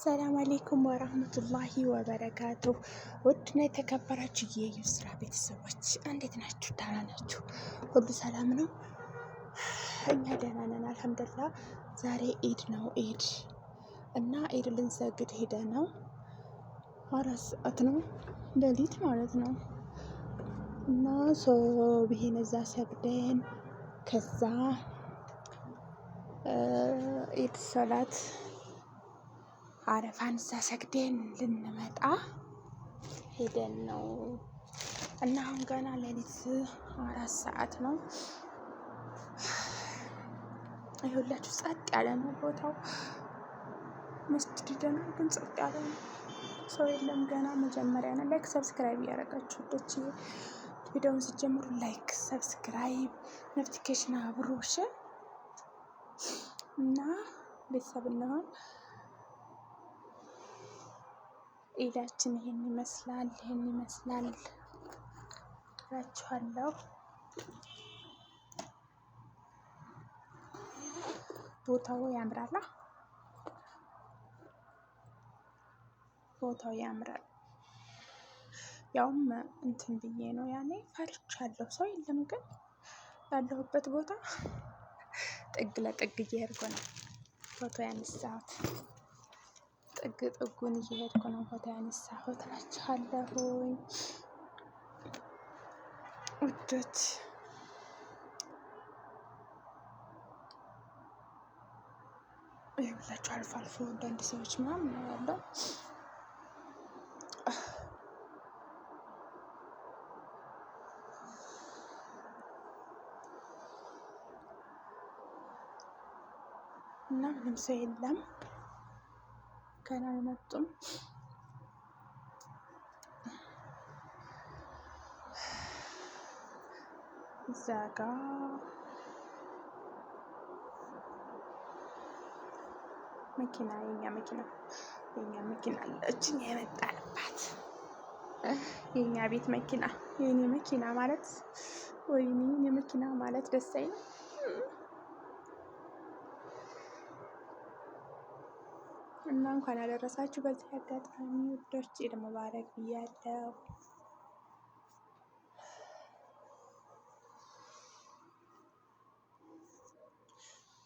ሰላም አሌይኩም ወራህመቱላሂ ወበረካቱ። ውድና የተከበራችሁ የዩስራ ቤተሰቦች እንዴት ናችሁ? ደህና ናችሁ? ሁሉ ሰላም ነው? እኛ ደህና ነን አልሐምዱሊላህ። ዛሬ ኢድ ነው። ኢድ እና ኢድ ልንሰግድ ሄደ ነው። 4 ሰዓት ነው ሌሊት ማለት ነው። እና ሶብሂን እዛ ሰግደን ከዛ ኢድ ሰላት አረፋን እዛ ሰግደን ልንመጣ ሄደን ነው እና አሁን ገና ሌሊት 4 ሰዓት ነው። ይኸውላችሁ ጸጥ ያለ ነው ቦታው። መስጂድ ደህና ግን ጸጥ ያለ ነው። ሰው የለም ገና መጀመሪያ ነው። ላይክ ሰብስክራይብ እያደረጋችሁ ወዶች ቪዲዮውን ሲጀምሩ ላይክ ሰብስክራይብ ኖቲፊኬሽን አብሮሽ እና ቤተሰብ እንሆን። ኢዳችን ይሄን ይመስላል እላችኋለሁ። ቦታው ያምራል። ቦታው ያምራል። ያውም እንትን ብዬ ነው ያኔ ፈርቻለሁ። ሰው የለም ግን ያለሁበት ቦታ ጥግ ለጥግ እየሄድኩ ነው ፎቶ ያነሳሁት። ጥግ ጥጉን እየሄድኩ ነው ፎቶ ያነሳሁት እላችኋለሁኝ ውዶች። ይኸውላችሁ አልፎ አልፎ አንዳንድ ሰዎች ምናምን ነው ያለው። እና ምንም ሰው የለም ገና አልመጡም። እዛ ጋ መኪና የኛ መኪና አለችን የመጣንባት የኛ ቤት መኪና የኔ መኪና ማለት ወይኔ የኔ መኪና ማለት ደስ አይልም። እና እንኳን ያደረሳችሁ በዚህ አጋጣሚ ውዶች ኢድ ሙባረክ ብያለሁ።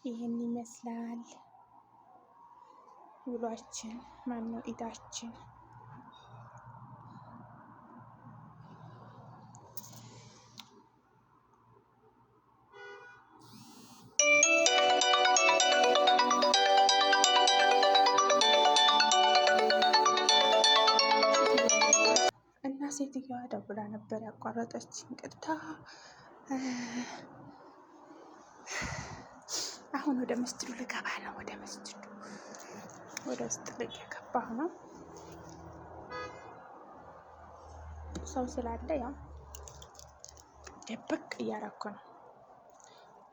ይህን ይመስላል ውሏችን። ማነው ኢዳችን። እና ሴትዮዋ ደውላ ነበር ያቋረጠችኝ። ቅርታ አሁን ወደ መስጂዱ ልገባ ነው። ወደ መስጂዱ ወደ ውስጥ እየገባሁ ነው። ሰው ስላለ ያው ደበቅ እያረኩ ነው።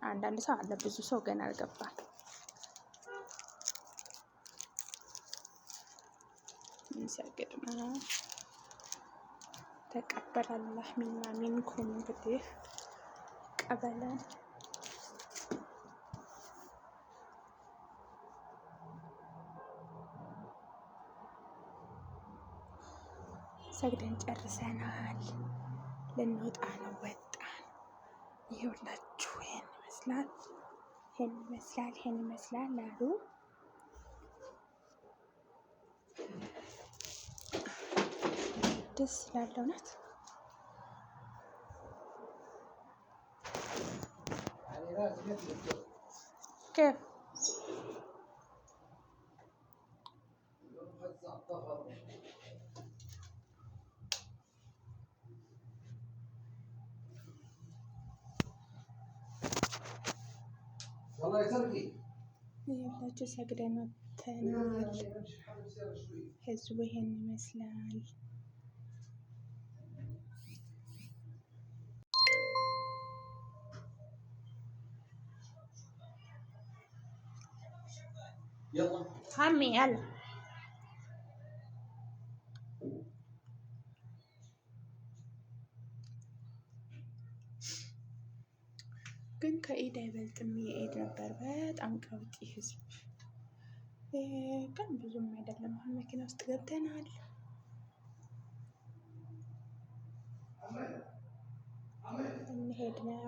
አንዳንድ ሰው አለ፣ ብዙ ሰው ገና አልገባም። እንሰግድ ነው። ተቀበል አላህ ሚና ሚንኩም። እንግዲህ ቀበለን ሰግደን ጨርሰናል። ልንወጣ ነው። ወጣን። ይኸውላችሁ ይሄን ይመስላል አሉ። ደስ ይላል እውነት። كيف ይኸውላችሁ ሰግደን ወጥተናል። ህዝቡ ይሄን ይመስላል። عمي يلا ግን ከኢድ አይበልጥም። የኢድ ነበር በጣም ቀውጢ ህዝብ ግን ብዙም አይደለም። አሁን መኪና ውስጥ ገብተናል። እንሄድ ነው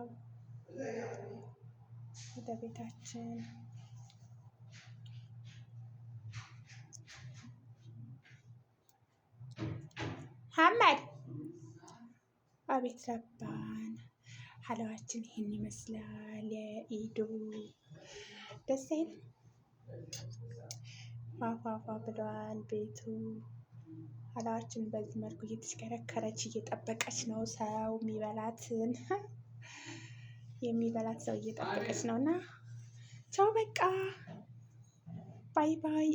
ወደ ቤታችን። ሐመድ አቤት ረባን። ሀላዋችን ይህን ይመስላል። የኢዱ ደስ አይልም? ፏፏፏ ብለዋል ቤቱ። ሀላዋችን በዚህ መልኩ እየተሽከረከረች እየጠበቀች ነው ሰው የሚበላት ሰው እየጠበቀች ነው። እና ቻው በቃ ባይ ባይ።